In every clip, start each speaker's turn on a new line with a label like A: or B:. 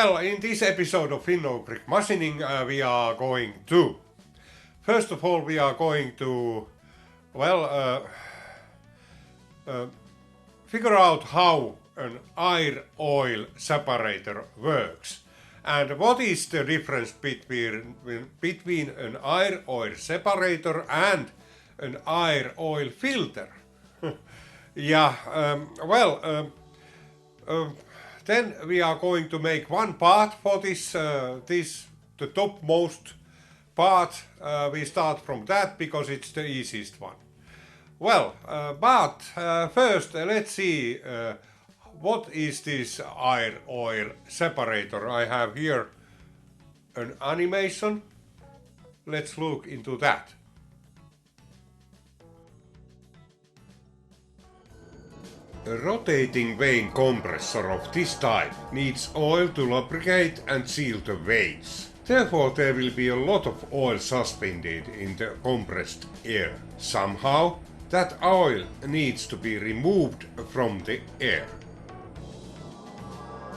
A: Well, in this episode of Finno Machining, we are going to, first of all, we are going to, figure out how an air oil separator works and what is the difference between an air oil separator and an air oil filter. Then we are going to make one part for this, the topmost part. We start from that because it's the easiest one. But first let's see what is this air oil separator. I have here an animation. Let's look into that. A rotating vane compressor of this type needs oil to lubricate and seal the vanes. Therefore there will be a lot of oil suspended in the compressed air. Somehow that oil needs to be removed from the air.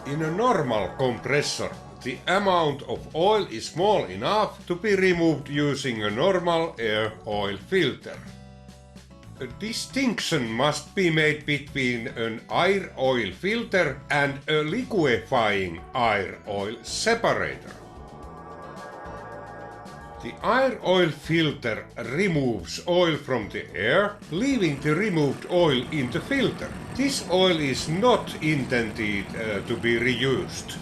A: In a normal compressor, the amount of oil is small enough to be removed using a normal air oil filter. A distinction must be made between an air oil filter and a liquefying air oil separator. The air oil filter removes oil from the air, leaving the removed oil in the filter. This oil is not intended to be reused.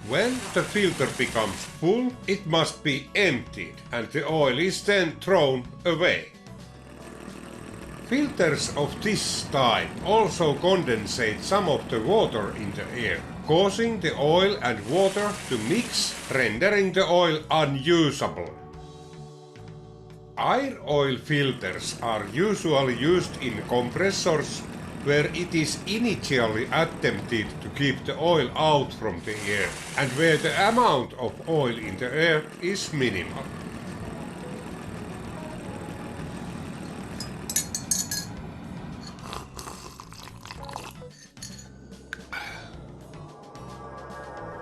A: When the filter becomes full, it must be emptied, and the oil is then thrown away. Filters of this type also condensate some of the water in the air, causing the oil and water to mix, rendering the oil unusable. Air oil filters are usually used in compressors where it is initially attempted to keep the oil out from the air and where the amount of oil in the air is minimal.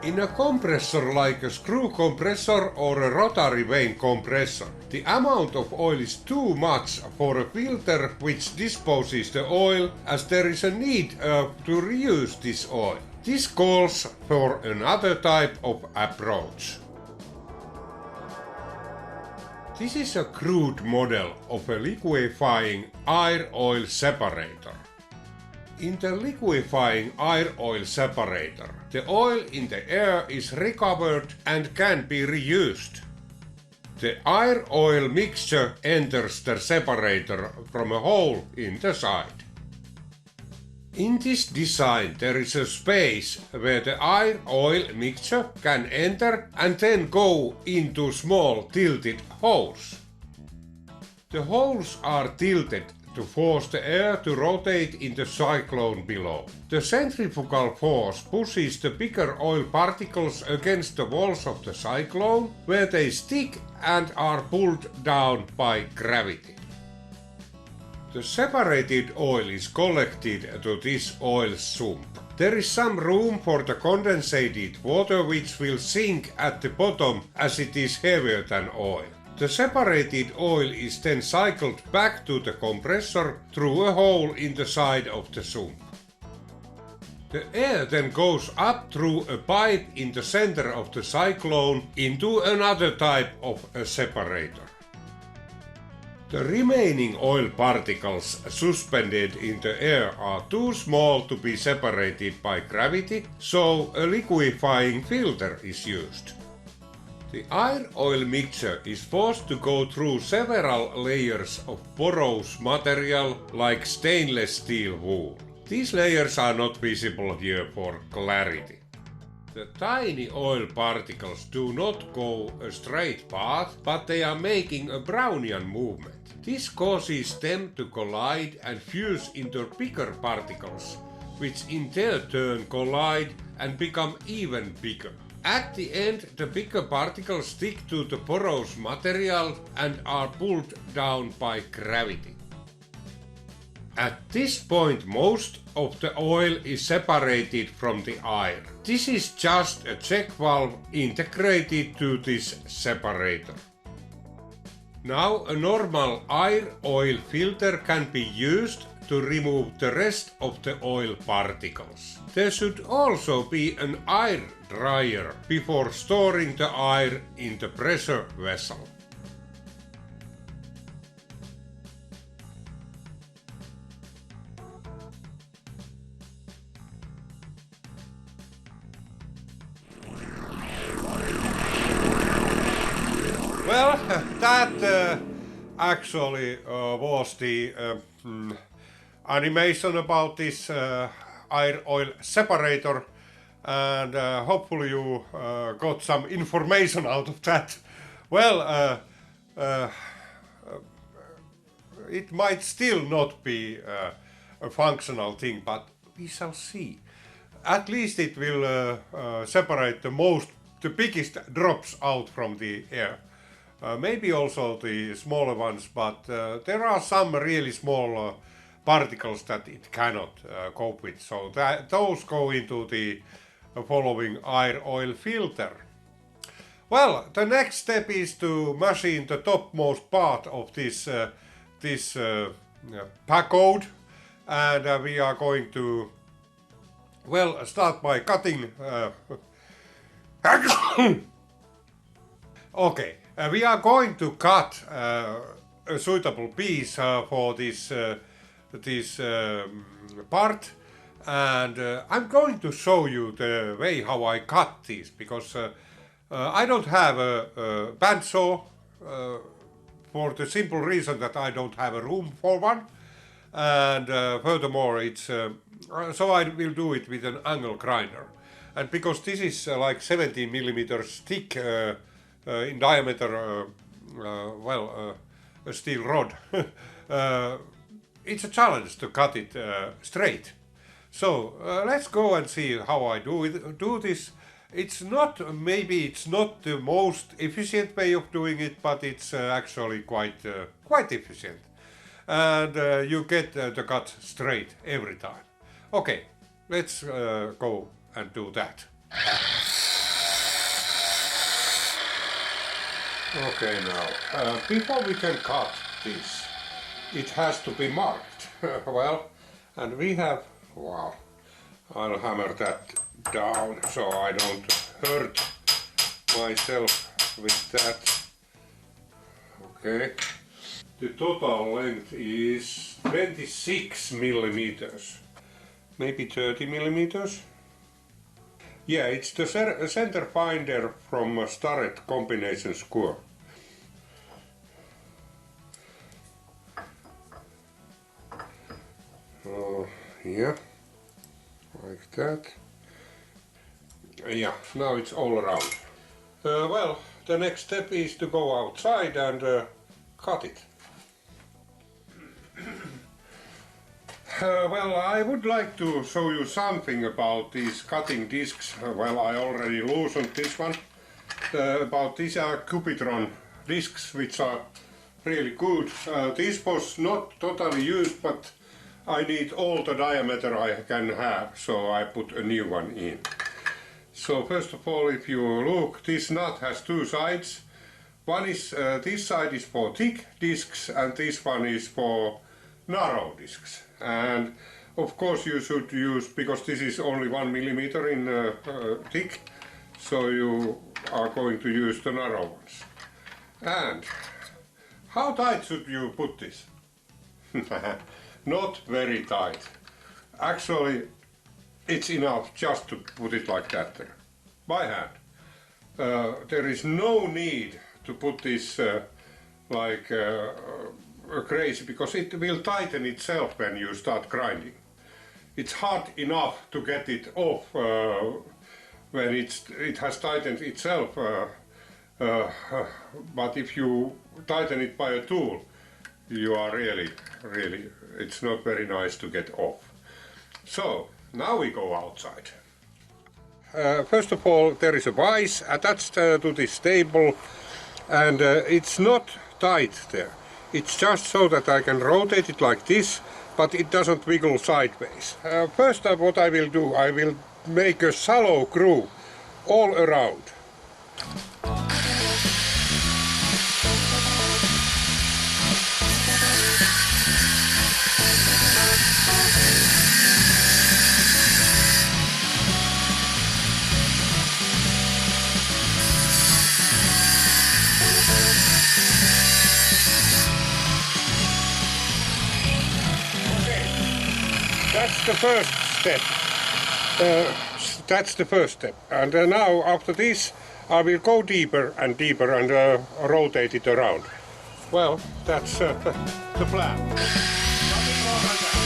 A: In a compressor like a screw compressor or a rotary vane compressor, the amount of oil is too much for a filter which disposes the oil, as there is a need to reuse this oil. This calls for another type of approach. This is a crude model of a liquefying air oil separator. In the liquefying air oil separator, the oil in the air is recovered and can be reused. The air oil mixture enters the separator from a hole in the side. In this design there is a space where the air oil mixture can enter and then go into small tilted holes. The holes are tilted to force the air to rotate in the cyclone below. The centrifugal force pushes the bigger oil particles against the walls of the cyclone, where they stick and are pulled down by gravity. The separated oil is collected to this oil sump. There is some room for the condensated water which will sink at the bottom as it is heavier than oil. The separated oil is then cycled back to the compressor through a hole in the side of the sump. The air then goes up through a pipe in the center of the cyclone into another type of a separator. The remaining oil particles suspended in the air are too small to be separated by gravity, so a liquefying filter is used. The air oil mixture is forced to go through several layers of porous material like stainless steel wool. These layers are not visible here for clarity. The tiny oil particles do not go a straight path, but they are making a Brownian movement. This causes them to collide and fuse into bigger particles, which in their turn collide and become even bigger. At the end, the bigger particles stick to the porous material and are pulled down by gravity. At this point most of the oil is separated from the air. This is just a check valve integrated to this separator. Now a normal air oil filter can be used to remove the rest of the oil particles. There should also be an air dryer before storing the air in the pressure vessel. Well, that actually was the animation about this air oil separator, and hopefully you got some information out of that. Well, it might still not be a functional thing, but we shall see. At least it will separate the biggest drops out from the air. Maybe also the smaller ones, but there are some really small particles that it cannot cope with, so those go into the following air oil filter. Well, the next step is to machine the topmost part of this pagode, and we are going to, well, start by cutting. Okay. We are going to cut a suitable piece for this part, and I'm going to show you the way how I cut these, because I don't have a bandsaw for the simple reason that I don't have a room for one, and furthermore it's so I will do it with an angle grinder, and because this is like 17 millimeters thick in diameter, a steel rod. It's a challenge to cut it straight. So let's go and see how I do this. It's not the most efficient way of doing it, but it's actually quite efficient, and you get the cut straight every time. Okay, let's go and do that. Okay, now, before we can cut this, it has to be marked. Well, and we have, wow, I'll hammer that down so I don't hurt myself with that. Okay. The total length is 26 millimeters, maybe 30 millimeters. Yeah, it's the center finder from Starrett combination score. Yeah, like that. Yeah, now it's all around. Well, the next step is to go outside and cut it. Well, I would like to show you something about these cutting discs. Well, I already loosened this one. About these are Cubitron discs, which are really good. This was not totally used, but I need all the diameter I can have, so I put a new one in. So first of all, if you look, this nut has two sides. One is, this side is for thick discs, and this one is for narrow discs. And of course you should use, because this is only 1 millimeter in thick, so you are going to use the narrow ones. And how tight should you put this? Not very tight. Actually, it's enough just to put it like that there, by hand. There is no need to put this crazy, because it will tighten itself when you start grinding. It's hard enough to get it off when it has tightened itself, but if you tighten it by a tool, you are really, it's not very nice to get off. So now we go outside. First of all, there is a vise attached to this table, and it's not tight there. It's just so that I can rotate it like this, but it doesn't wiggle sideways. First what I will do, I will make a shallow groove all around. That's the first step. That's the first step. And now after this I will go deeper and deeper and rotate it around. Well, that's the plan. Nothing more than that.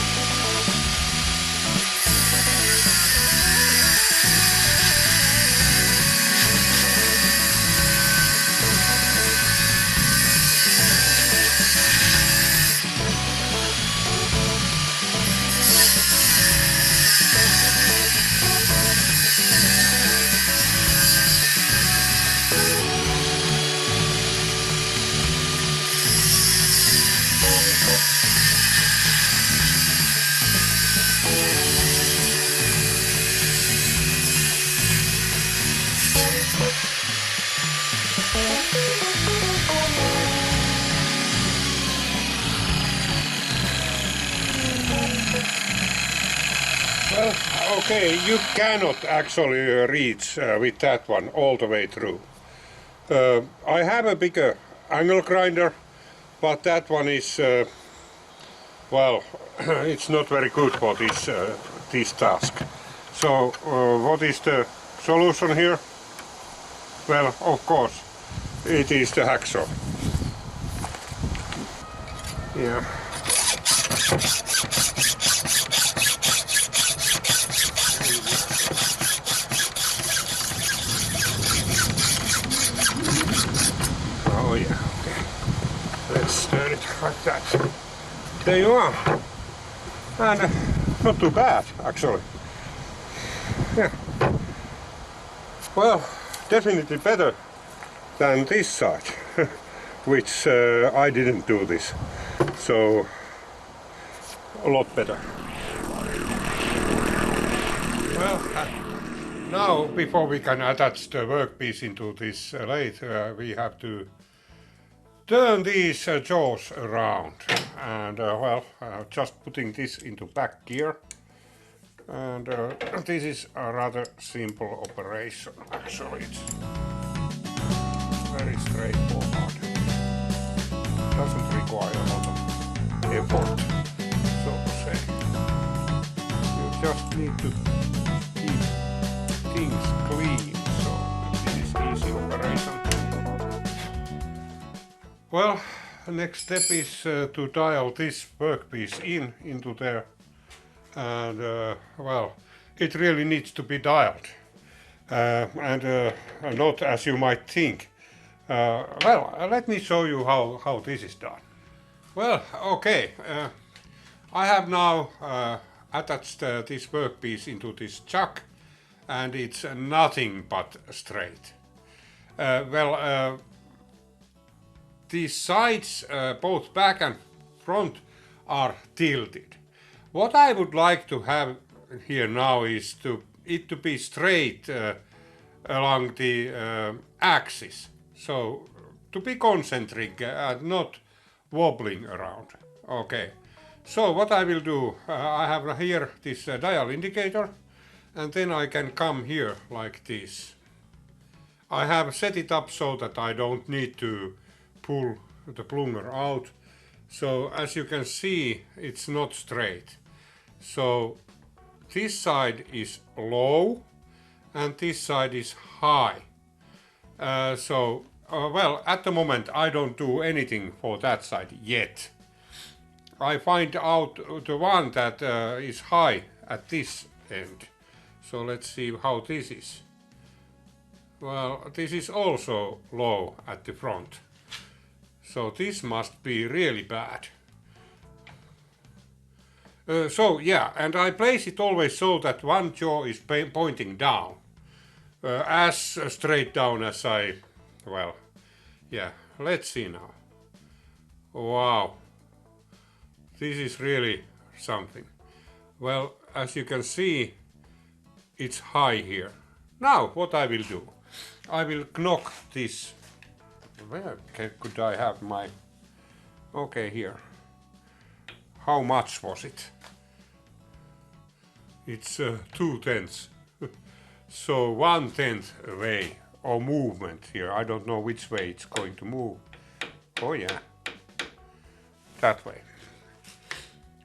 A: Well, okay, you cannot actually reach with that one all the way through. I have a bigger angle grinder, but that one is, well, it's not very good for this task. So, what is the solution here? Well, of course, it is the hacksaw. Yeah. Oh yeah, okay. Let's turn it like that. There you are. And not too bad, actually. Yeah. Well, definitely better than this side, which I didn't do this. So, a lot better. Well, now before we can attach the workpiece into this lathe, we have to turn these jaws around. And well, just putting this into back gear. And this is a rather simple operation. Actually, it's very straightforward. Doesn't require a lot of effort, so to say. You just need to keep things clean, so this is easy operation. Well, next step is to dial this workpiece into there. And well, it really needs to be dialed, and not as you might think. Well, let me show you how this is done. Well, okay, I have now attached this workpiece into this chuck, and it's nothing but straight. Well, these sides, both back and front, are tilted. What I would like to have here now is it to be straight along the axis. So to be concentric and not wobbling around. Okay. So what I will do, I have here this dial indicator, and then I can come here like this. I have set it up so that I don't need to pull the plunger out. So as you can see, it's not straight. So this side is low and this side is high. Well, at the moment I don't do anything for that side yet. I find out the one that is high at this end. So let's see how this is. Well, this is also low at the front. So this must be really bad. So yeah, and I place it always so that one jaw is pointing down. As straight down as well, yeah, let's see now. Wow, this is really something. Well, as you can see, it's high here. Now, what I will do, I will knock this. Where could I have my... Okay, here. How much was it? It's 2/10. So 1/10 away, or movement here. I don't know which way it's going to move. Oh yeah, that way.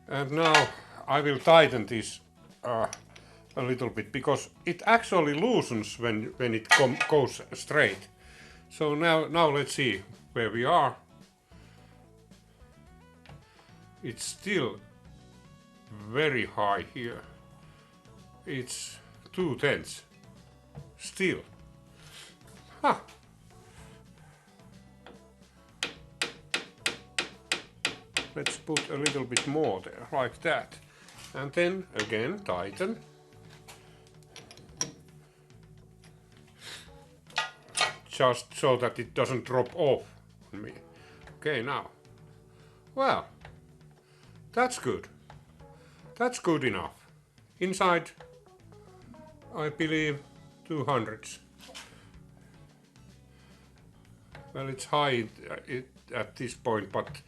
A: And now I will tighten this a little bit, because it actually loosens when it goes straight. So now let's see where we are. It's still very high here. It's 2/10 still. Huh. Let's put a little bit more there, like that. And then again tighten. Just so that it doesn't drop off on me. Okay, now. Well, that's good. That's good enough. Inside, I believe 200s. Well, it's high at this point, but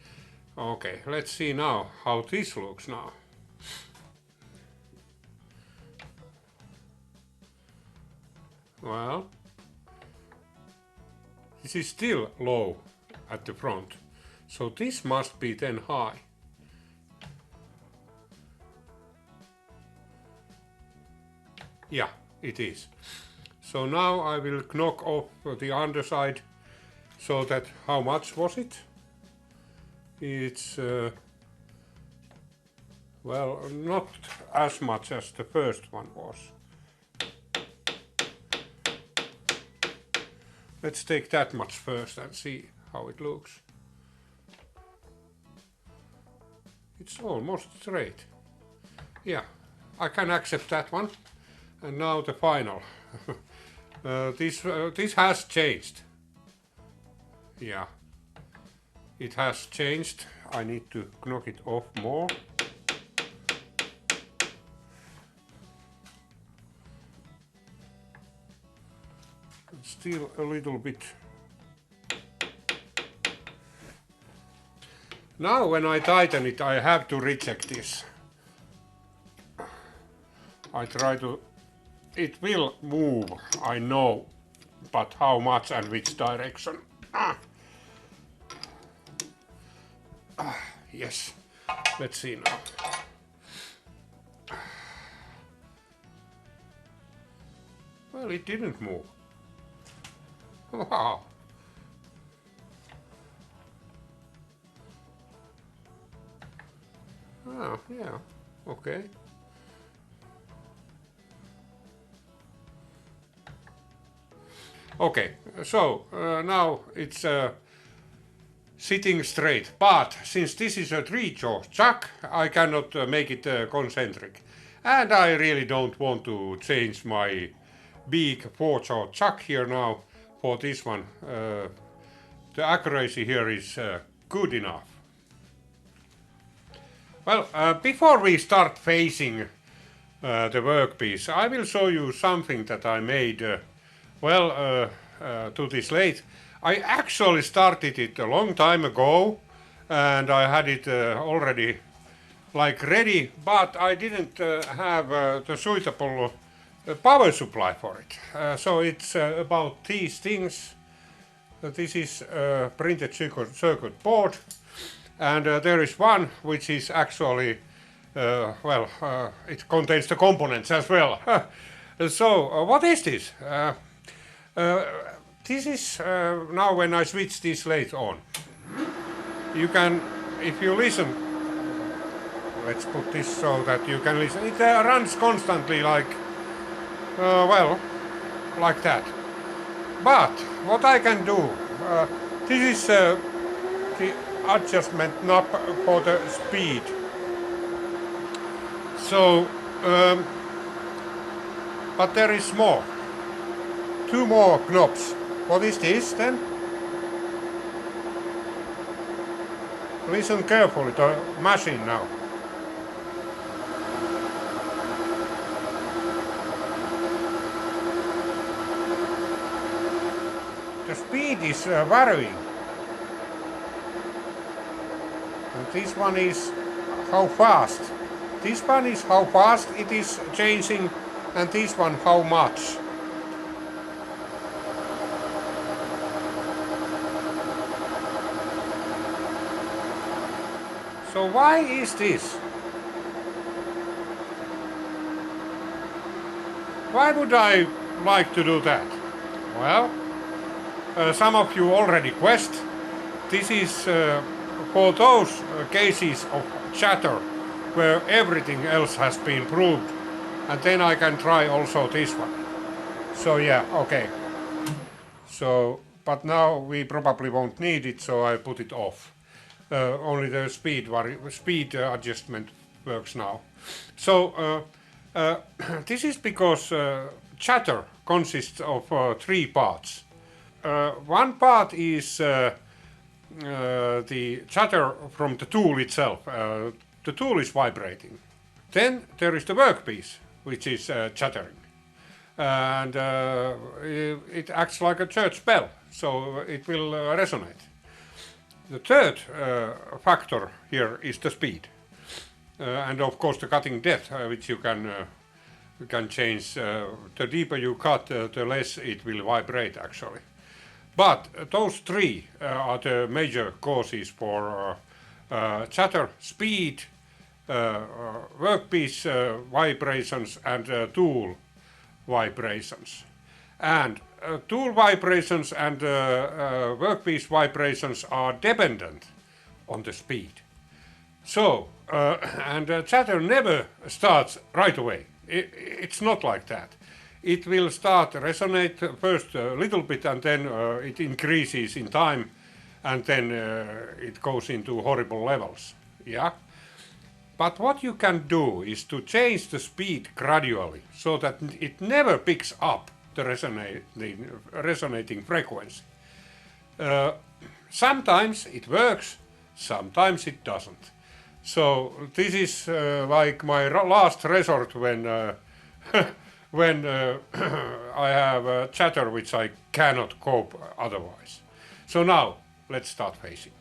A: okay, let's see now how this looks now. Well, this is still low at the front, so this must be then high. Yeah, it is. So now I will knock off the underside, so that, how much was it? It's well, not as much as the first one was. Let's take that much first and see how it looks. It's almost straight. Yeah, I can accept that one. And now the final. This has changed. Yeah, it has changed. I need to knock it off more. Still a little bit. Now when I tighten it, I have to reject this. I try to... It will move, I know, but how much and which direction? Yes, let's see now. Well, it didn't move. Wow. Ah, yeah, okay. Okay, so now it's sitting straight, but since this is a 3-jaw chuck, I cannot make it concentric. And I really don't want to change my big 4-jaw chuck here now for this one. The accuracy here is good enough. Well, before we start facing the workpiece, I will show you something that I made to this lathe. I actually started it a long time ago, and I had it already like ready, but I didn't have the suitable power supply for it. So it's about these things. This is a printed circuit board, and there is one which is actually, it contains the components as well. So what is this? This is now when I switch this lathe on. You can, if you listen, let's put this so that you can listen. It runs constantly like, like that. But what I can do, this is the adjustment knob for the speed. So, but there is more. 2 more knobs. What is this then? Listen carefully to the machine now. the speed is varying. And this one is how fast. This one is how fast it is changing, and this one how much. So why is this? Why would I like to do that? Well, some of you already guessed. This is for those cases of chatter where everything else has been proved, and then I can try also this one. So yeah, okay. So, but now we probably won't need it, so I put it off. Only the speed adjustment works now. So this is because chatter consists of 3 parts. One part is the chatter from the tool itself. The tool is vibrating. Then there is the workpiece, which is chattering. And it acts like a church bell, so it will resonate. The third factor here is the speed. And of course the cutting depth, which you can change. The deeper you cut, the less it will vibrate actually. But those 3 are the major causes for chatter: speed, workpiece vibrations, and tool vibrations. And tool vibrations and workpiece vibrations are dependent on the speed. So, and chatter never starts right away. It's not like that. It will start to resonate first a little bit, and then it increases in time, and then it goes into horrible levels. Yeah. But what you can do is to change the speed gradually, so that it never picks up the resonating frequency. Sometimes it works, sometimes it doesn't. So this is like my last resort when when I have chatter which I cannot cope otherwise. So now let's start facing.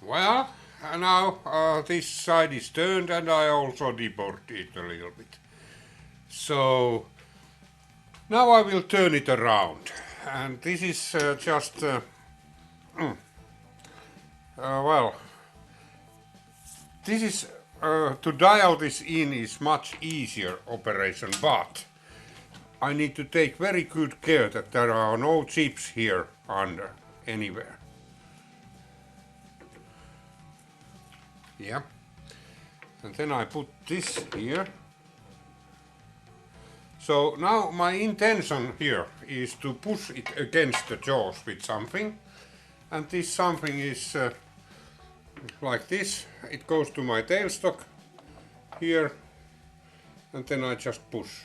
A: Well, now this side is turned, and I also deburred it a little bit. So now I will turn it around, and this is just Well, this is to dial this in is much easier operation, but I need to take very good care that there are no chips here under anywhere. Yeah. And then I put this here. So now my intention here is to push it against the jaws with something. And this something is like this. It goes to my tailstock here. And then I just push.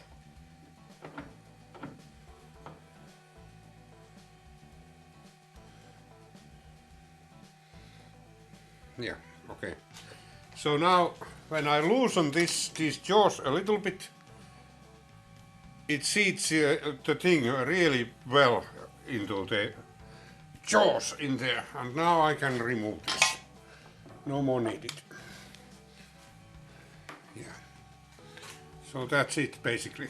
A: Yeah, okay. So now when I loosen these jaws a little bit, it seats the thing really well into the jaws in there, and now I can remove this. No more needed. Yeah. So that's it basically.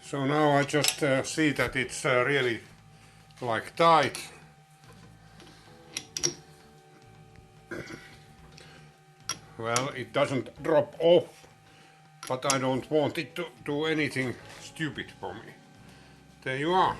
A: So now I just see that it's really like tight. Well, it doesn't drop off, but I don't want it to do anything stupid for me. There you are.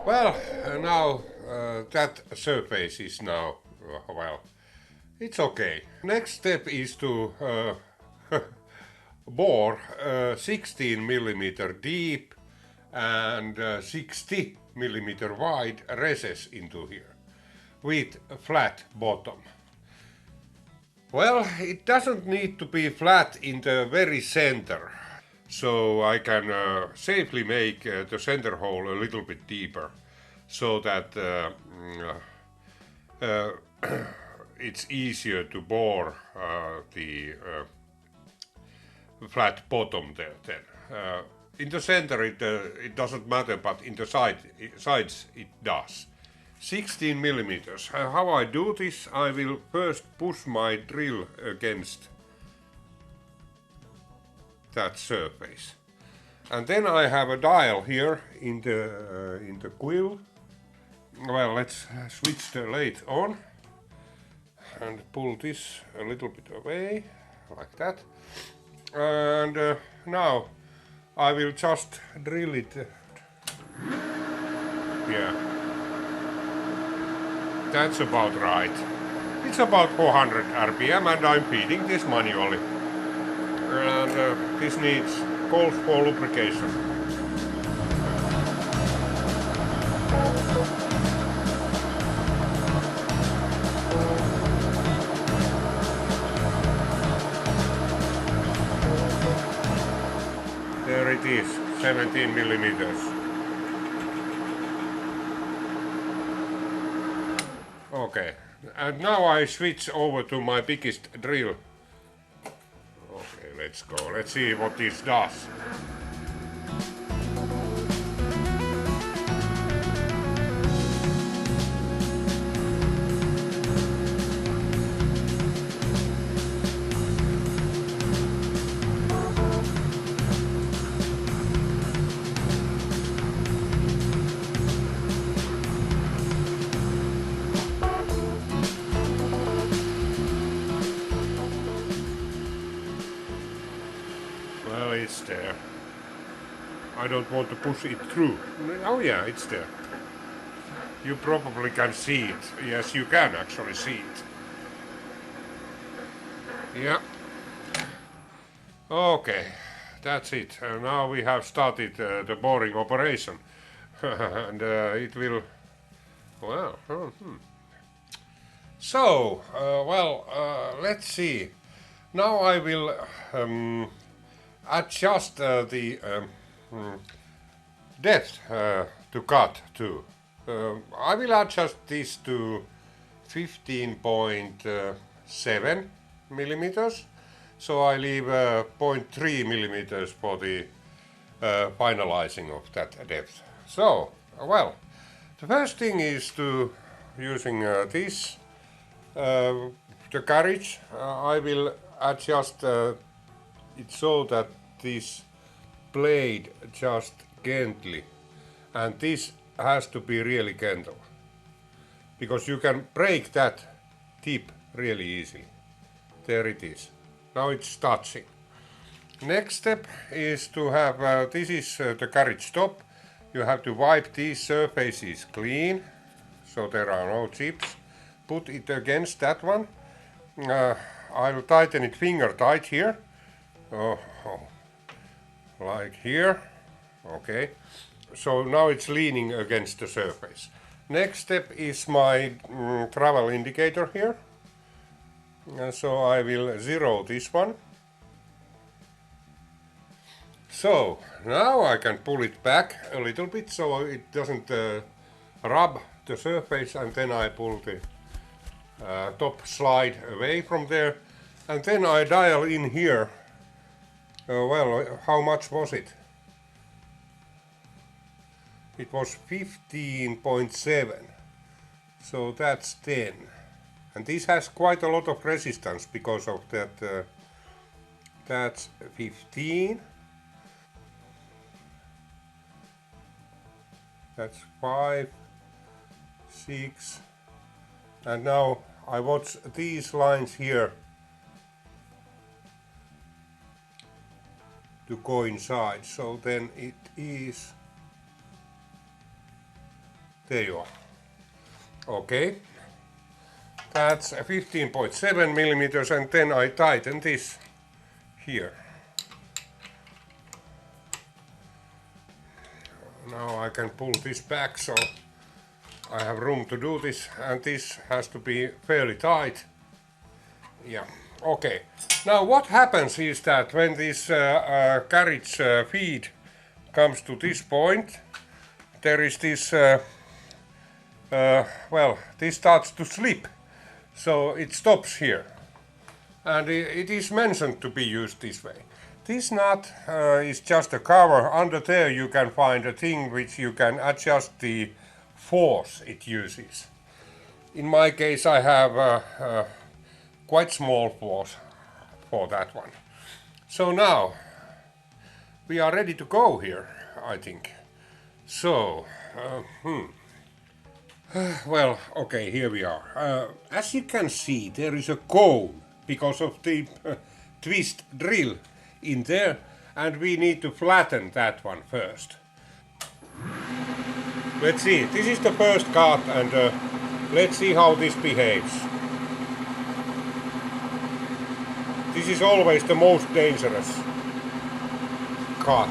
A: Well, now that surface is now, well, it's okay. Next step is to bore 16 millimeter deep and 60 millimeter wide recess into here with a flat bottom. Well, it doesn't need to be flat in the very center, so I can safely make the center hole a little bit deeper, so that it's easier to bore the flat bottom there then. In the center it doesn't matter, but in the sides it does. 16 millimeters. How I do this, I will first push my drill against that surface. And then I have a dial here in the quill. Well, let's switch the lathe on and pull this a little bit away, like that. And now I will just drill it. Yeah, that's about right. It's about 400 RPM and I'm feeding this manually. And this calls for lubrication. There it is, 17 millimeters. Okay, and now I switch over to my biggest drill. Okay. Okay, let's go. Let's see what this does. Well, it's there. I don't want to push it through. Oh yeah, it's there. You probably can see it. Yes, you can actually see it. Yeah. Okay, that's it. Now we have started the boring operation. And it will... Well, So, let's see. Now I will adjust the depth to cut to. I will adjust this to 15.7 millimeters. So I leave 0.3 millimeters for the finalizing of that depth. So, well, the first thing is to using this, the carriage. I will adjust it so that this blade just gently, and this has to be really gentle, because you can break that tip really easily. There it is. Now it's touching. Next step is to have, this is the carriage top. You have to wipe these surfaces clean, so there are no chips. Put it against that one. I'll tighten it finger tight here. Like here. Okay. So now it's leaning against the surface. Next step is my travel indicator here. So I will zero this one. So now I can pull it back a little bit so it doesn't rub the surface, and then I pull the top slide away from there, and then I dial in here. Well, how much was it? It was 15.7, so that's 10. And this has quite a lot of resistance because of that. That's 15. That's 5, 6. And now I watch these lines here to coincide. So then it is... There you are. Okay. That's 15.7 millimeters, and then I tighten this here. Now I can pull this back, so I have room to do this, and this has to be fairly tight. Yeah, okay. Now what happens is that when this carriage feed comes to this point, there is this, well, this starts to slip. So it stops here, and it is mentioned to be used this way. This nut is just a cover. Under there you can find a thing which you can adjust the force it uses. In my case I have quite small force for that one. So now we are ready to go here, I think. So, well, okay, here we are. As you can see, there is a cone because of the twist drill in there, and we need to flatten that one first. Let's see, this is the first cut, and let's see how this behaves. This is always the most dangerous cut.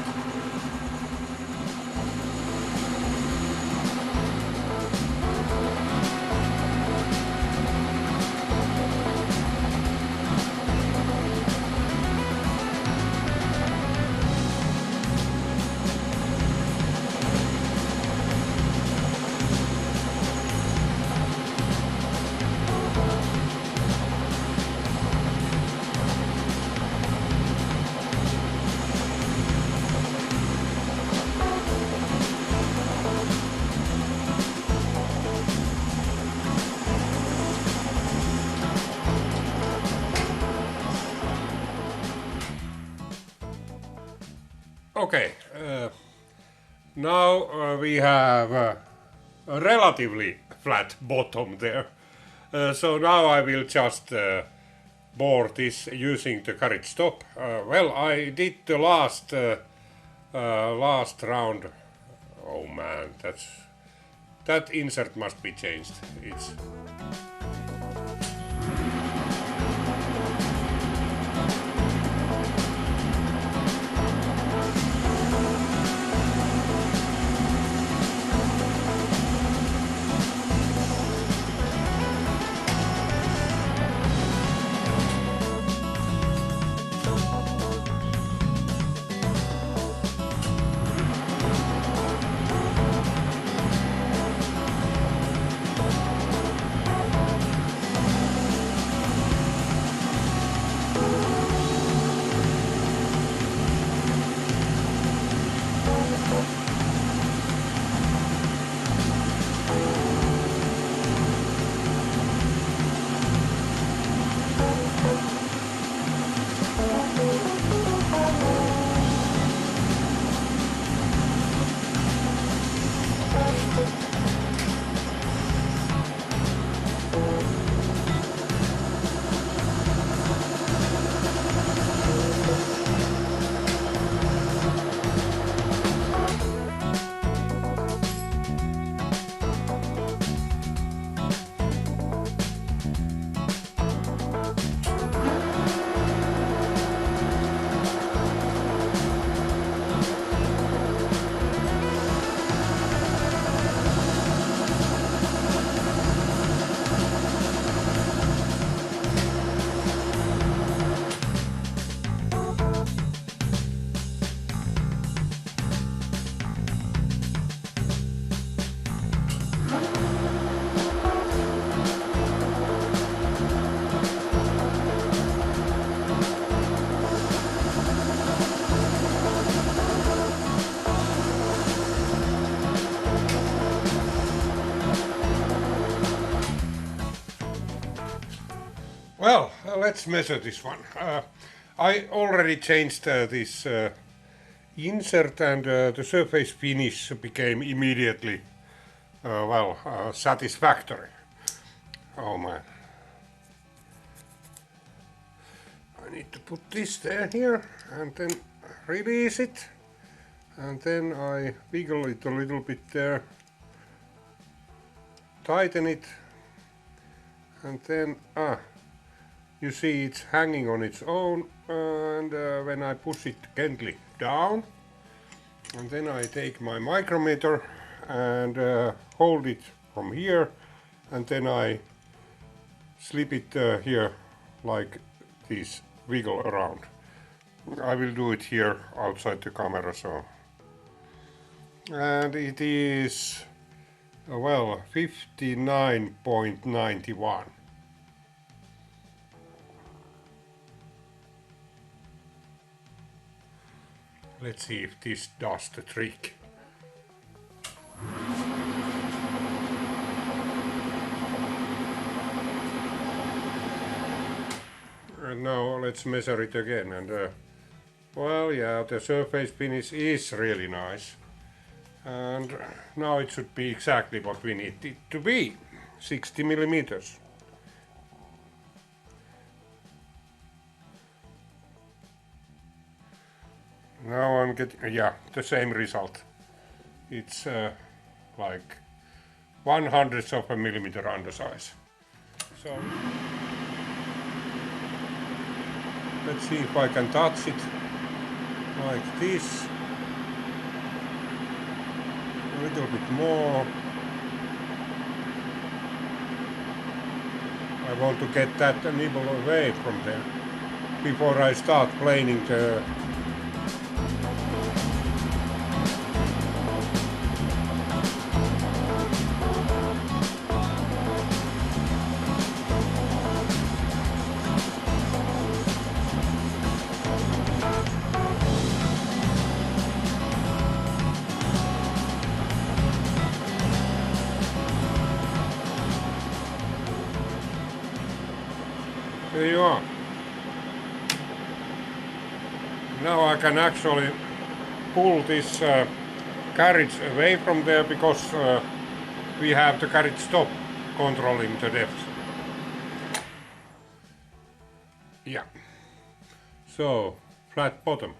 A: Okay, now we have a relatively flat bottom there. So now I will just bore this using the carriage stop. Well, I did the last round. Oh man, that insert must be changed. It's well, let's measure this one. I already changed this insert, and the surface finish became immediately satisfactory. Oh man. I need to put this there here and then release it, and then I wiggle it a little bit there, tighten it, and then you see it's hanging on its own, and when I push it gently down, and then I take my micrometer and hold it from here, and then I slip it here like this, wiggle around. I will do it here outside the camera, so. And it is, well, 59.91. Let's see if this does the trick. And now let's measure it again, and well, yeah, the surface finish is really nice. And now it should be exactly what we need it to be, 60 millimeters. Now I'm getting, yeah, the same result. It's like 1/100th of a millimeter undersize. So let's see if I can touch it like this. A little bit more. I want to get that nibble away from there before I start planing the. There you are. Now I can actually pull this carriage away from there because we have the carriage stop controlling the depth. Yeah. So, flat bottom.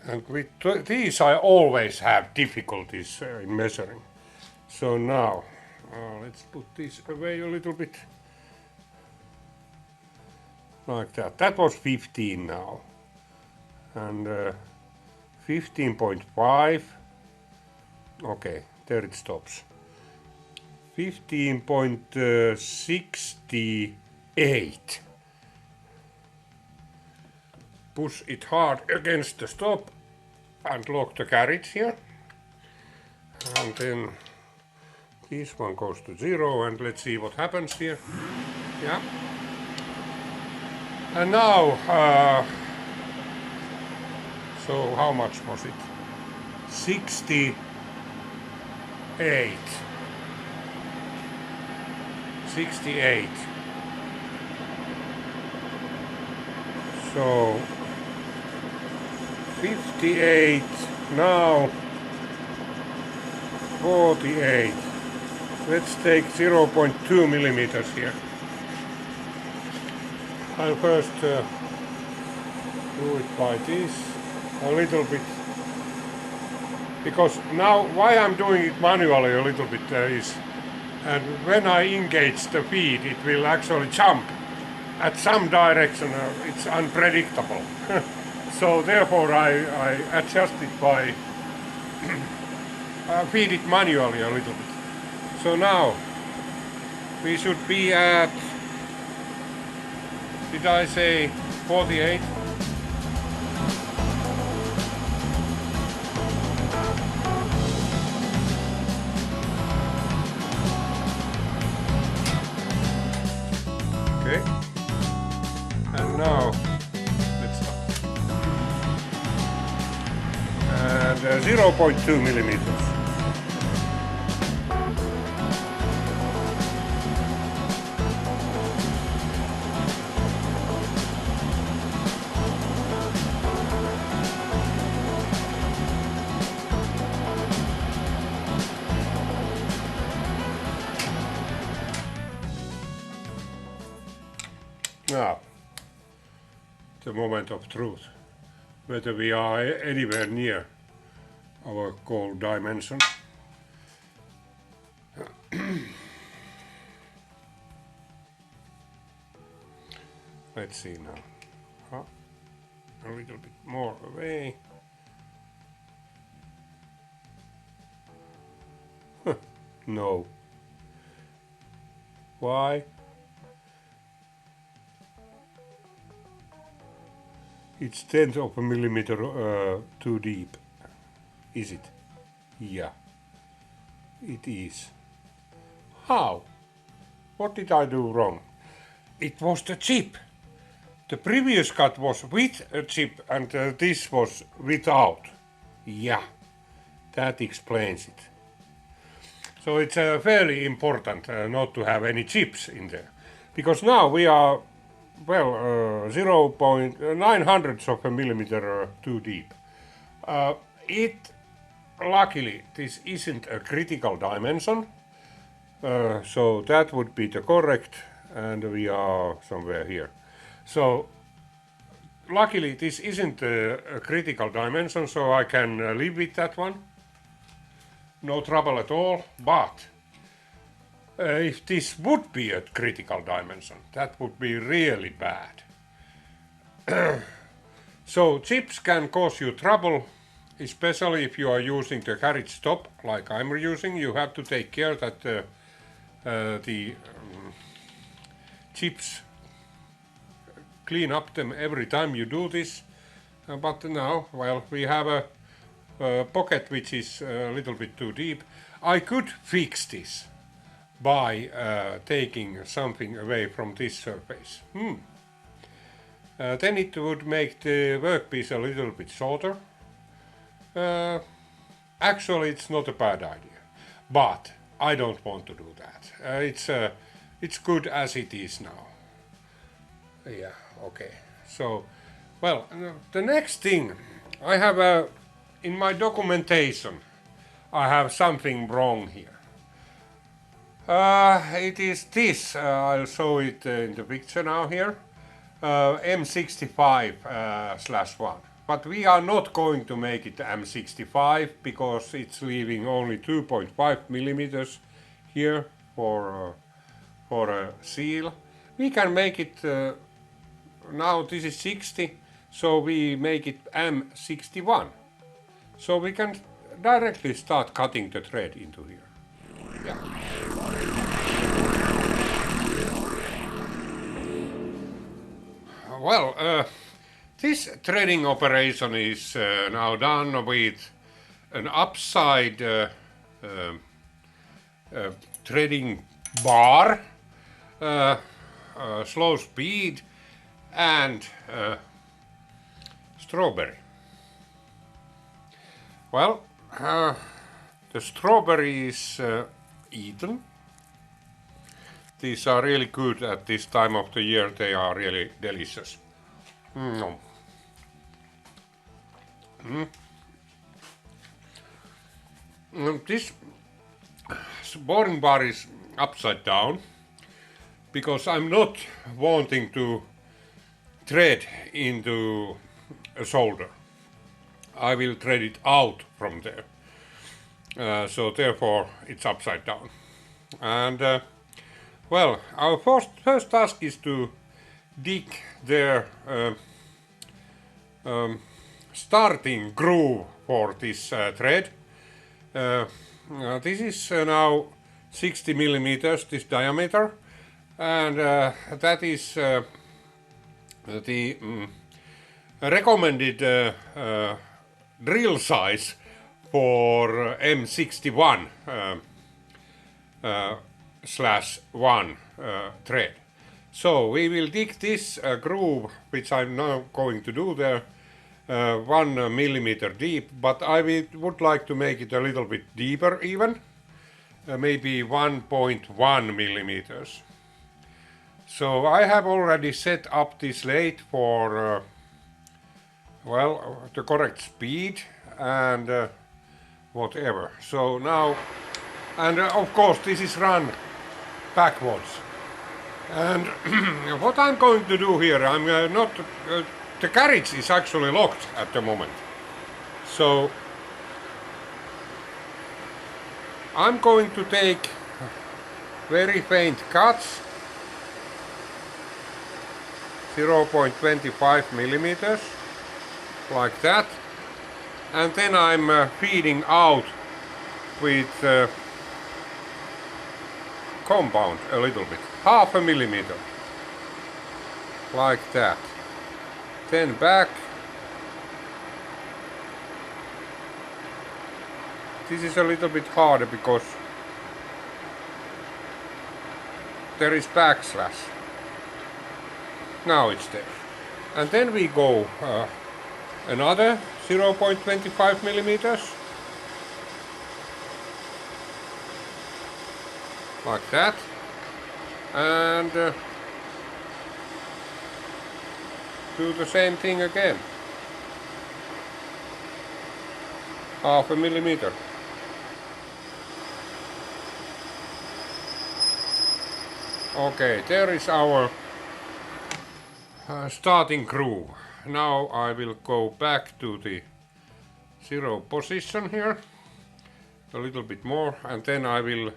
A: And with these I always have difficulties in measuring. So now, let's put this away a little bit. Like that. That was 15 now. And 15.5. Okay, there it stops. 15.68. Push it hard against the stop and lock the carriage here. And then this one goes to 0 and let's see what happens here. Yeah. And now, so how much was it? 68. 68. So 58 now. 48. Let's take 0.2 millimeters here. I'll first do it by this a little bit, because now why I'm doing it manually a little bit is, and when I engage the feed it will actually jump at some direction. It's unpredictable. So therefore I adjust it by feed it manually a little bit. So now we should be at, did I say 48? Okay. And now let's start. And 0.2 millimeters. Now, the moment of truth, whether we are anywhere near our goal dimension. Let's see now. A little bit more away. No. Why? It's 1/10 of a millimeter too deep. Is it? Yeah. It is. How? What did I do wrong? It was the chip. The previous cut was with a chip and this was without. Yeah. That explains it. So it's fairly important not to have any chips in there. Because now we are, well, 0.9 of a millimeter too deep. Luckily, this isn't a critical dimension, so that would be the correct, and we are somewhere here. So, luckily, this isn't a critical dimension, so I can live with that one. No trouble at all, but if this would be a critical dimension, that would be really bad. So chips can cause you trouble, especially if you are using the carriage stop like I'm using. You have to take care that the chips, clean up them every time you do this. But now, well, we have a pocket which is a little bit too deep. I could fix this by taking something away from this surface. Then it would make the workpiece a little bit shorter. Actually, it's not a bad idea, but I don't want to do that. It's good as it is now. Yeah, okay. So, well, the next thing I have in my documentation, I have something wrong here. It is this, I'll show it in the picture now here, M65/1. But we are not going to make it M65 because it's leaving only 2.5 millimeters here for a seal. We can make it, now this is 60, so we make it M61. So we can directly start cutting the thread into here. Yeah. Well, this threading operation is now done with an upside threading bar, slow speed, and strawberry. Well, the strawberry is eaten. These are really good at this time of the year. They are really delicious. This boring bar is upside down because I'm not wanting to thread into a solder. I will thread it out from there. So therefore it's upside down. And well, our first task is to dig their starting groove for this thread. This is now 60 millimeters, this diameter, and that is the recommended drill size for M61 /1 thread. So we will dig this groove, which I'm now going to do there, 1 millimeter deep, but I would like to make it a little bit deeper even, maybe 1.1 millimeters. So I have already set up this lathe for well, the correct speed and whatever. So now, and of course this is run backwards. And what I'm going to do here, I'm not, the carriage is actually locked at the moment. So I'm going to take very faint cuts, 0.25 millimeters, like that. And then I'm feeding out with compound a little bit, 0.5 millimeter, like that. Then back. This is a little bit harder because there is backslash. Now it's there. And then we go another 0.25 millimeters, like that, and do the same thing again, 0.5 millimeter. Okay, there is our starting groove. Now I will go back to the 0 position here, a little bit more, and then I will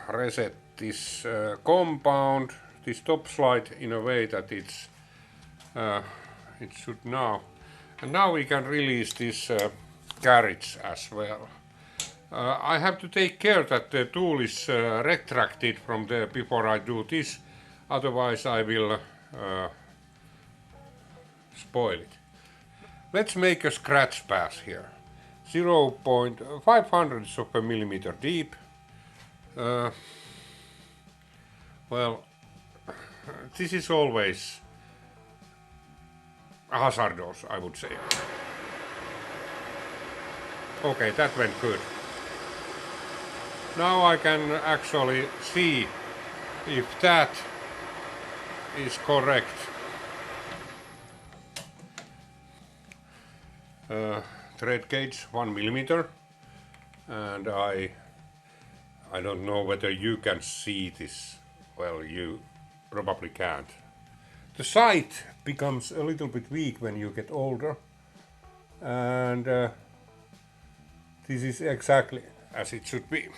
A: reset this compound, this top slide, in a way that it's it should now. And now we can release this carriage as well. I have to take care that the tool is retracted from there before I do this, otherwise I will spoil it. Let's make a scratch pass here. 0.5 of a millimeter deep. Well, this is always hazardous, I would say. Okay, that went good. Now I can actually see if that is correct. thread gauge 1 millimeter, and I don't know whether you can see this. Well, you probably can't. The sight becomes a little bit weak when you get older, and this is exactly as it should be.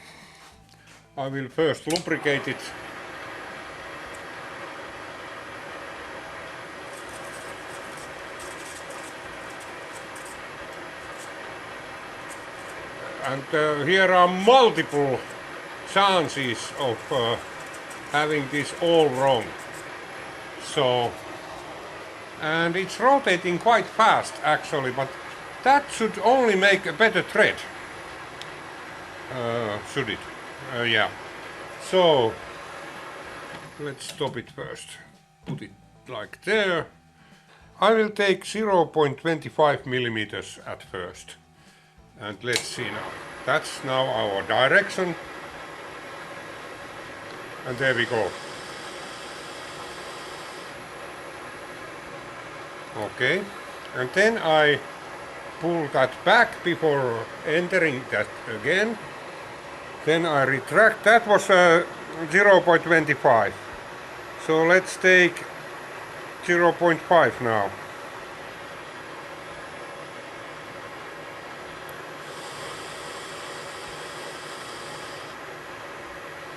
A: I will first lubricate it. And here are multiple chances of having this all wrong. So, and it's rotating quite fast actually, but that should only make a better thread. Should it? Yeah. So, let's stop it first. Put it like there. I will take 0.25 millimeters at first. And let's see now. That's now our direction. And there we go. Okay. And then I pull that back before entering that again. Then I retract. That was 0.25. So let's take 0.5 now.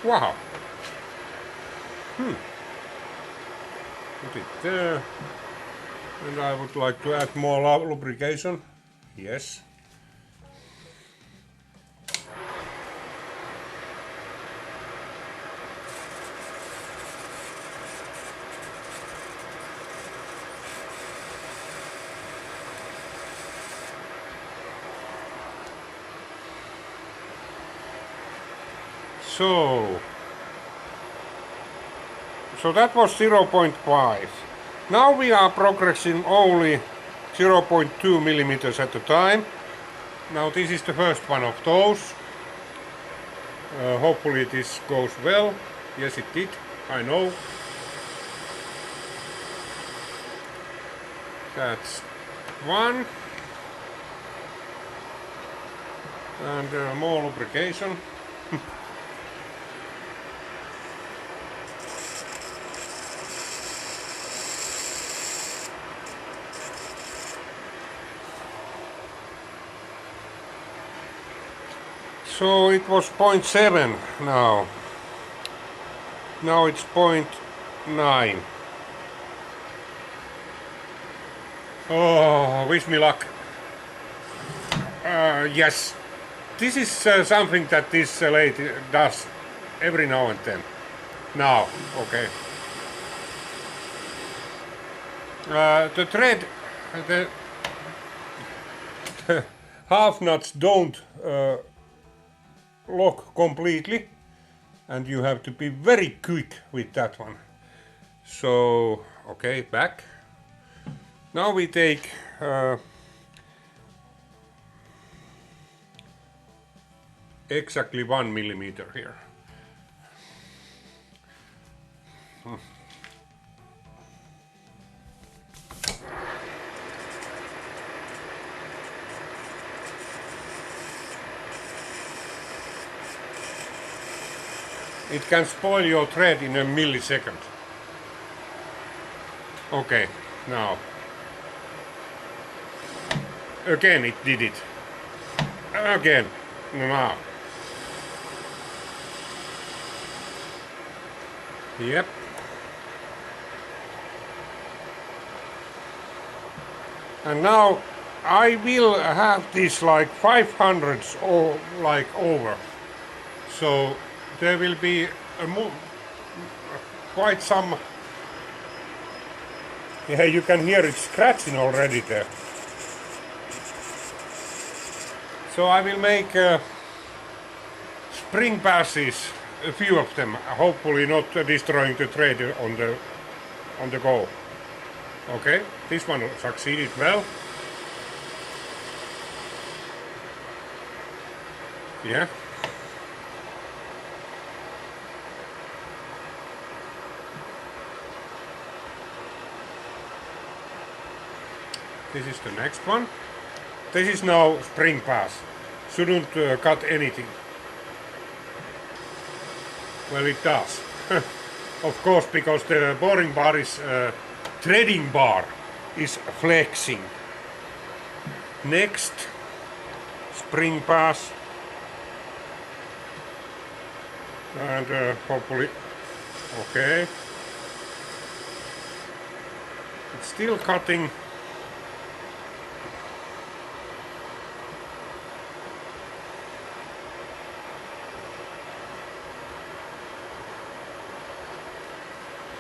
A: Wow. Put it there. And I would like to add more lubrication. Yes. So that was 0.5. Now we are progressing only 0.2 millimeters at a time. Now this is the first one of those. Hopefully this goes well. Yes, it did. I know. That's one. And more lubrication. So it was 0.7 now. Now it's 0.9. Oh, wish me luck. Yes, this is something that this lathe does every now and then. Now, okay. The thread, the half nuts don't lock completely, and you have to be very quick with that one. So, okay, back. Now we take exactly 1 millimeter here. It can spoil your thread in a millisecond. Okay, now. Again it did it. Again. Now. Yep. And now I will have this like 500s or like over. So there will be quite some. Yeah, you can hear it scratching already there. So I will make spring passes, a few of them, hopefully not destroying the thread on the go. Okay, this one succeeded well. Yeah. This is the next one. this is now spring pass. Shouldn't cut anything. Well, it does. Of course, because the boring bar is threading bar is flexing. Next, spring pass. And hopefully, okay. It's still cutting.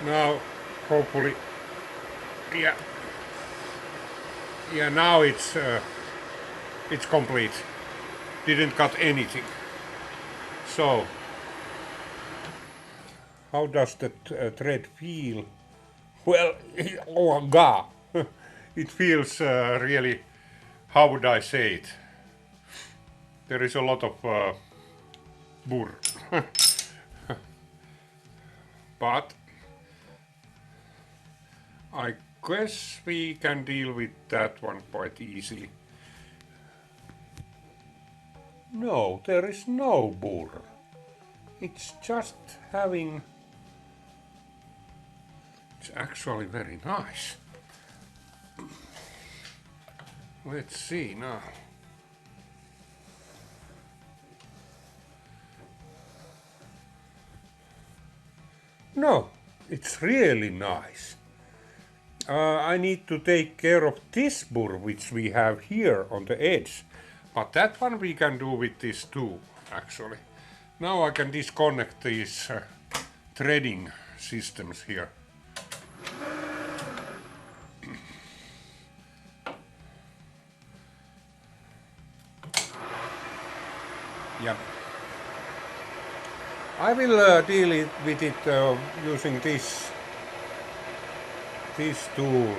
A: Now, hopefully, yeah, now it's complete. Didn't cut anything. So, how does the thread feel? Well, oh god, it feels really, how would I say it? There is a lot of burr. But I guess we can deal with that one quite easily. No, there is no burr. It's just having... It's actually very nice. Let's see now. No, it's really nice. I need to take care of this burr which we have here on the edge. But that one we can do with this too, actually. Now I can disconnect these threading systems here. Yeah. I will deal with it using this tool.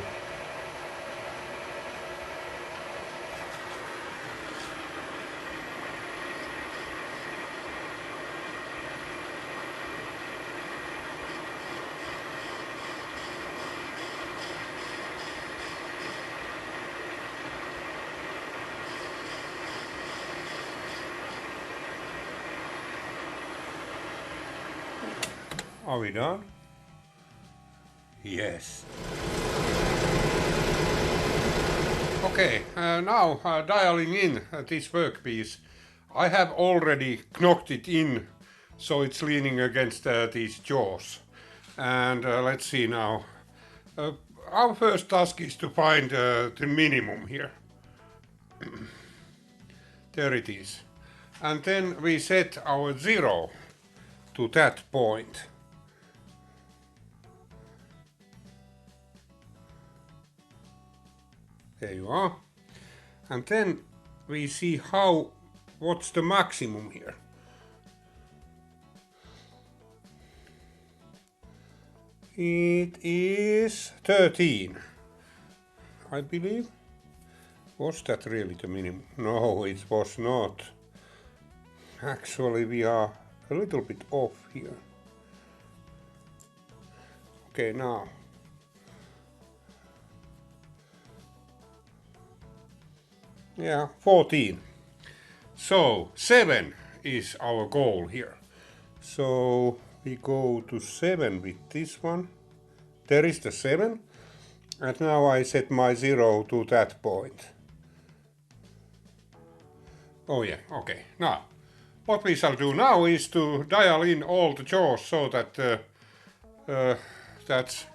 A: Are we done? Yes. Okay, now dialing in this workpiece. I have already knocked it in, so it's leaning against these jaws. And let's see now. Our first task is to find the minimum here. There it is. And then we set our 0 to that point. There you are. And then we see what's the maximum here. It is 13, I believe. Was that really the minimum? No, it was not. Actually, we are a little bit off here. Okay, now. Yeah, 14. So 7 is our goal here. So we go to 7 with this one. There is the 7. And now I set my 0 to that point. Oh yeah, okay. Now, what we shall do now is to dial in all the jaws so that that's...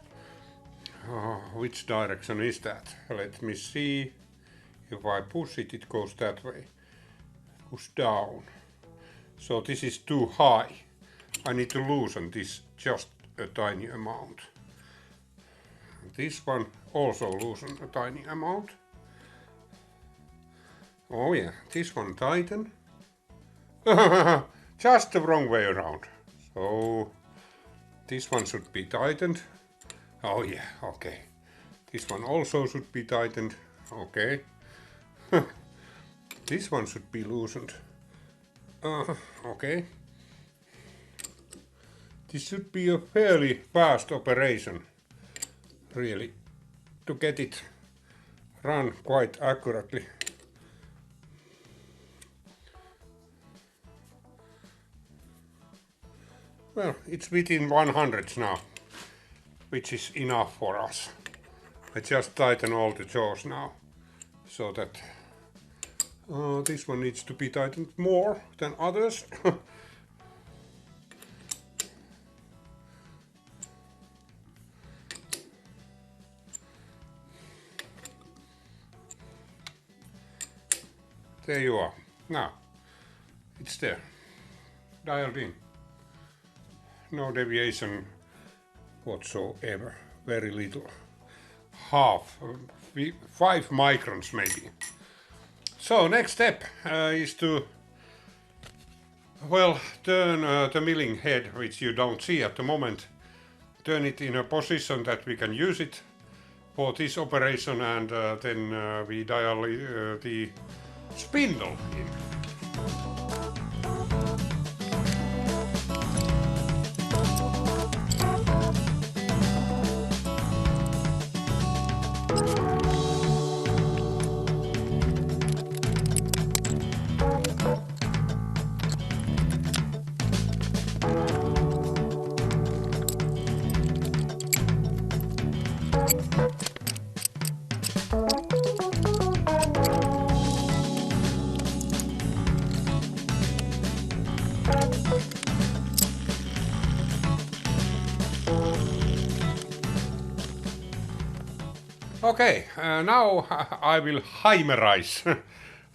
A: which direction is that? Let me see. If I push it, it goes that way. Push down. So this is too high. I need to loosen this just a tiny amount. This one also loosen a tiny amount. Oh yeah, this one tighten. Just the wrong way around. So this one should be tightened. Oh yeah, okay. This one also should be tightened. Okay. This one should be loosened. Okay. This should be a fairly fast operation, really, to get it run quite accurately. well, it's within 100 now, which is enough for us. I just tighten all the jaws now, so that this one needs to be tightened more than others. There you are. Now, it's there. Dialed in. No deviation whatsoever. Very little. Half. 5 microns maybe. So, next step is to, well, turn the milling head, which you don't see at the moment. Turn it in a position that we can use it for this operation, and then we dial the spindle in. Okay, now I will hammerize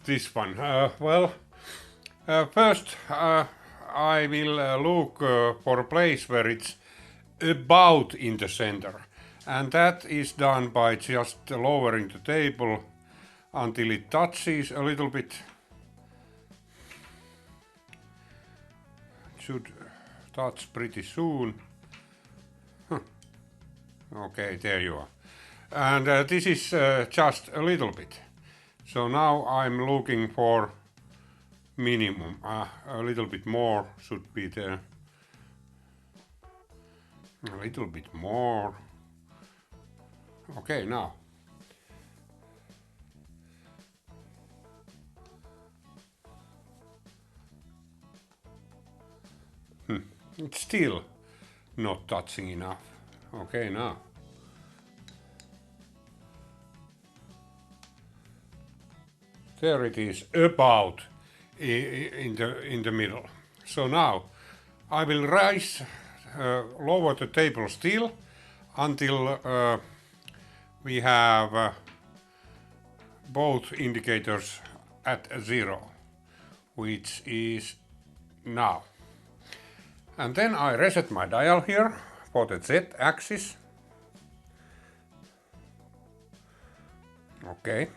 A: this one. First I will look for a place where it's about in the center, and that is done by just lowering the table until it touches a little bit. It should touch pretty soon. Okay, there you are. And this is just a little bit. So now I'm looking for minimum. A little bit more should be there. A little bit more. Okay, now. It's still not touching enough. Okay, now. There it is, about in the middle. So now I will lower the table still until we have both indicators at 0, which is now. And then I reset my dial here for the Z-axis. Okay.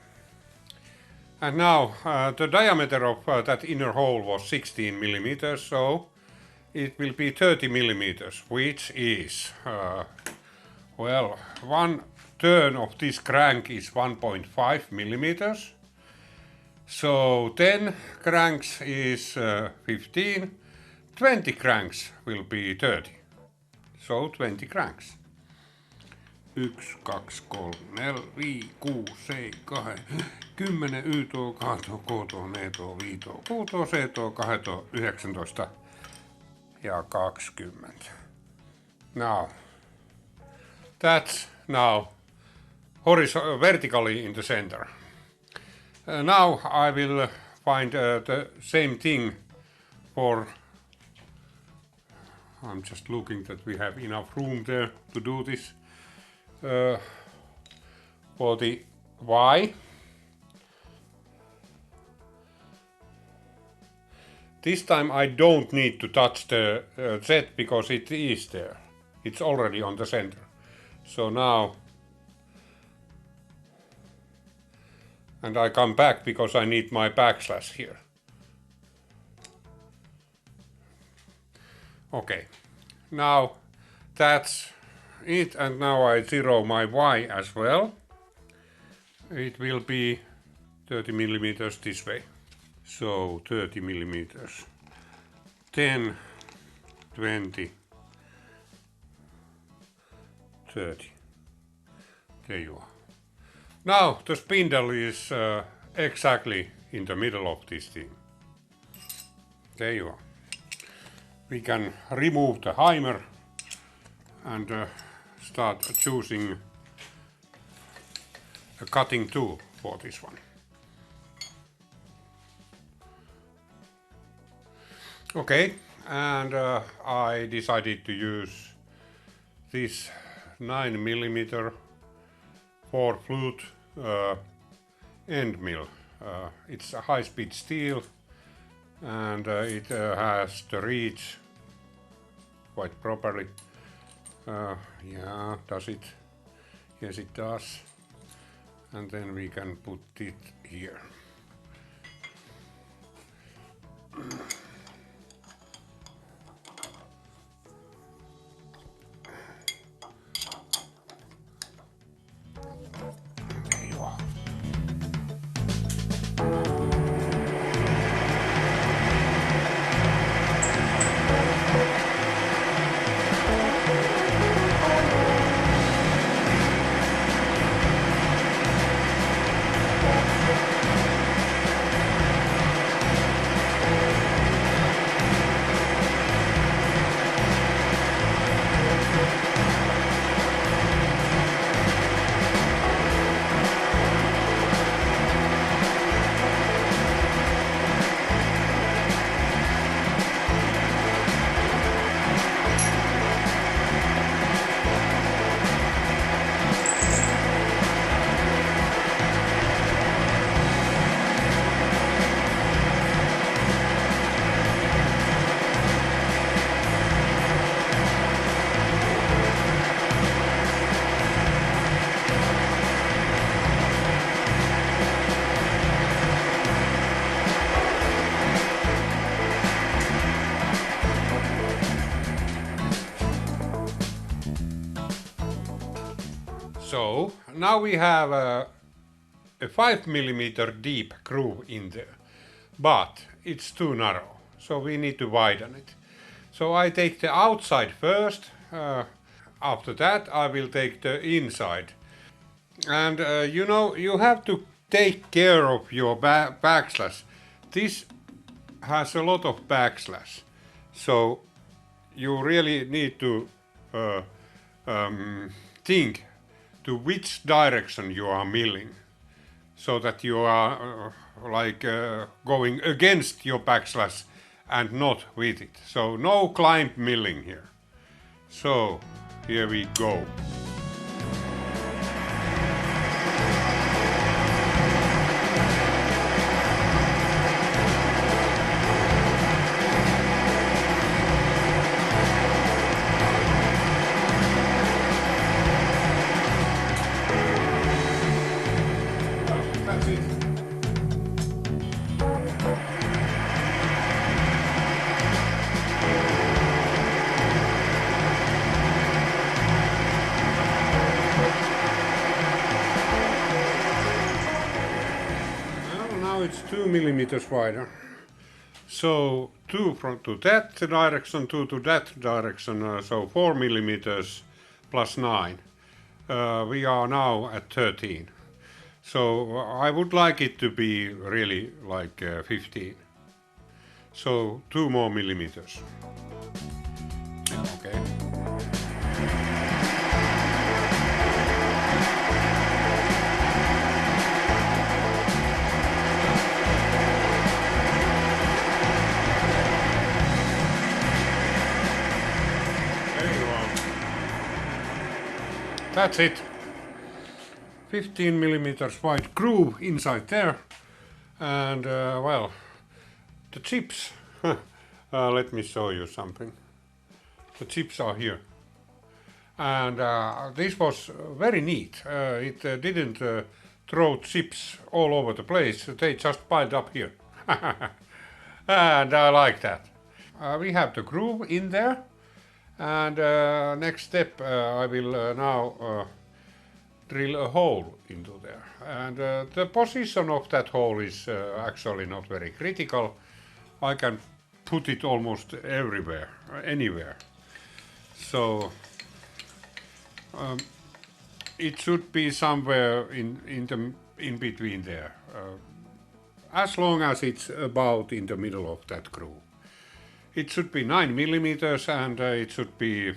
A: And now the diameter of that inner hole was 16 millimeters, so it will be 30 millimeters, which is, well, one turn of this crank is 1.5 millimeters. So 10 cranks is 15, 20 cranks will be 30. So 20 cranks. 1, 2, 3, 4, 5, 6, 7, 8, 10, 11, 12, 13, 14, 15, 16, 17, 18 ja 20. Now, that's now vertically in the center. Now I will find the same thing for, I'm just looking that we have enough room there to do this. For the Y. This time I don't need to touch the Z because it is there. It's already on the center. So now, and I come back because I need my backslash here. Okay, now that's it, and now I zero my Y as well. It will be 30 millimeters this way. So 30 millimeters. 10, 20, 30. There you are. Now the spindle is exactly in the middle of this thing. There you are. we can remove the hammer and start choosing a cutting tool for this one. Okay, and I decided to use this 9mm 4 flute end mill. It's a high-speed steel, and it has the reach quite properly. Yeah, does it? Yes, it does. And then we can put it here. There you are. So now we have a 5mm deep groove in there, but it's too narrow, so we need to widen it. So I take the outside first, after that I will take the inside. And you know, you have to take care of your backslash. This has a lot of backslash, so you really need to think to which direction you are milling, so that you are going against your backslash and not with it. So no climb milling here. So here we go. That's it. Well, now it's 2mm wider. So 2 to that direction, 2 to that direction, so 4mm plus 9. We are now at 13. So I would like it to be really like 15. So 2 more millimeters. Okay. There you are. That's it. 15mm wide groove inside there, and well, the chips. Let me show you something. The chips are here, and this was very neat. It didn't throw chips all over the place. They just piled up here, and I like that. We have the groove in there, and next step I will now drill a hole into there, and the position of that hole is actually not very critical. I can put it almost everywhere, anywhere. So it should be somewhere in between there, as long as it's about in the middle of that groove.
B: It should be 9 millimeters and it should be,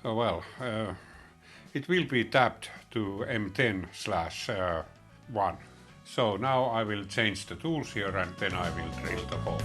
B: it will be tapped to M10/1. So now I will change the tools here and then I will drill the hole.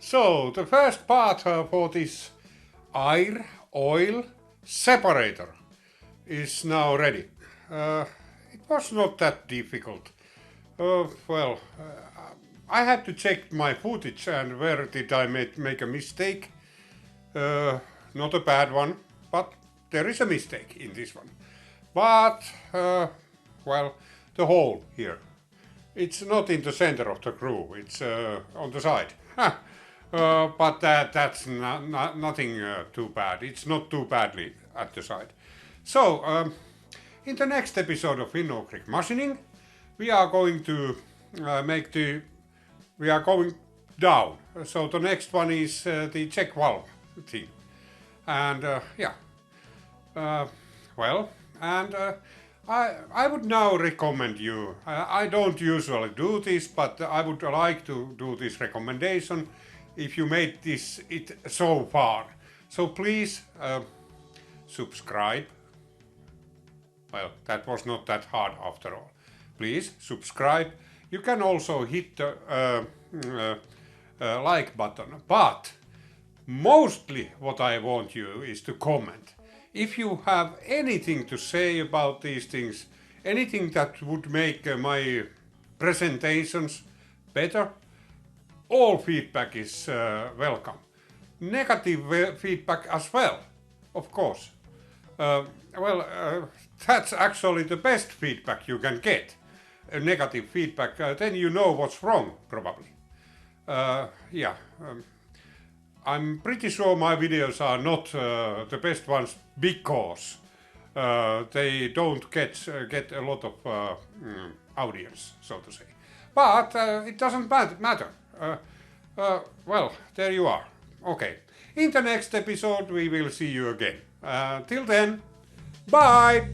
B: So the first part for this air oil separator is now ready. It was not that difficult. I had to check my footage and where did I make a mistake. Not a bad one, but there is a mistake in this one. But, the hole here. It's not in the center of the groove, it's on the side. But that's nothing too bad. It's not too badly at the side. So, in the next episode of Finno-Ugric Machining, we are going to we are going down. So the next one is the check valve thing. And I would now recommend you, I don't usually do this, but I would like to do this recommendation if you made it so far. So please subscribe. Well, that was not that hard after all. Please subscribe. You can also hit the like button, but mostly what I want you is to comment. If you have anything to say about these things, anything that would make my presentations better, all feedback is welcome. Negative feedback as well, of course. That's actually the best feedback you can get. Negative feedback, then you know what's wrong, probably. I'm pretty sure my videos are not the best ones because they don't get a lot of audience, so to say. But it doesn't matter. There you are. Okay. In the next episode we will see you again. Till then, bye!